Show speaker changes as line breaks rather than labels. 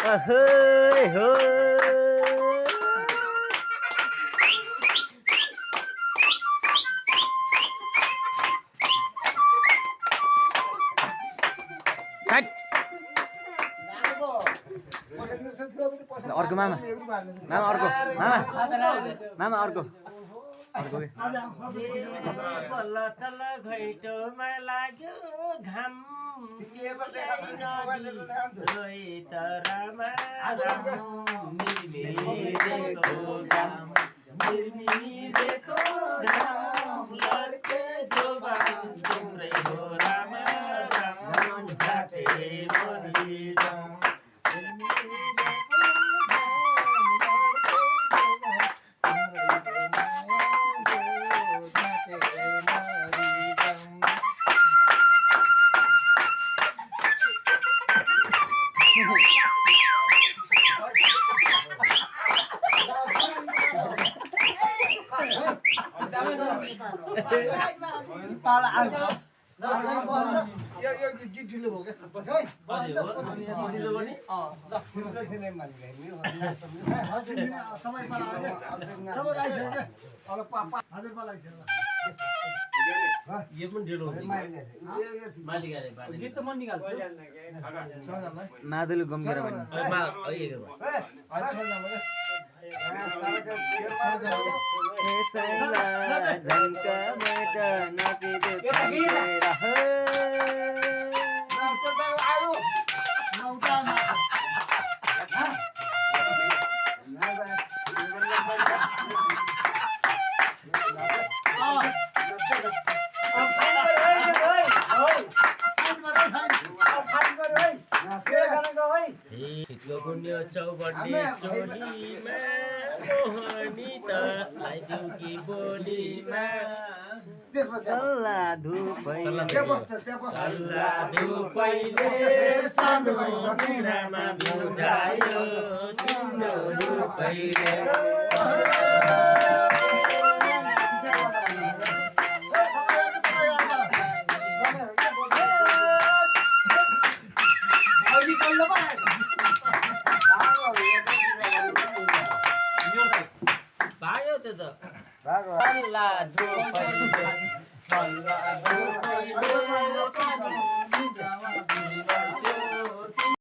Hơi hơi Cách अर्को मामा मामा अर्को मामा अर्को
बल्ल तल घैटोमा लाग्यो घाम रोइ त रामा मिर्मिरेको घाम मिर्मिरेको घाम लड्के जोबान तिम्रै हो रामा राम घाटे मरिजाम
पाला आउँछ
यो गीत ढिलो भयो क्या
ढिलो गर्ने
समय पाला सबै आइसक्यो अब पापा हजुर पाला आइसक्यो
यो पनि ढिलो हुन्छ मालिकले
गीत त म निकाल्छु
मादुली गम्भीर भने झन्का बेट नाचिदे
पुण्य चौबन्दी चोलीमा मोहनी त लगाइदिउ कि बोलीमा
सल्ला
धुपैले सानो तिरामा बिउजायो तिम्रो धुपैले पायो त्यो त सल्ला धुपैले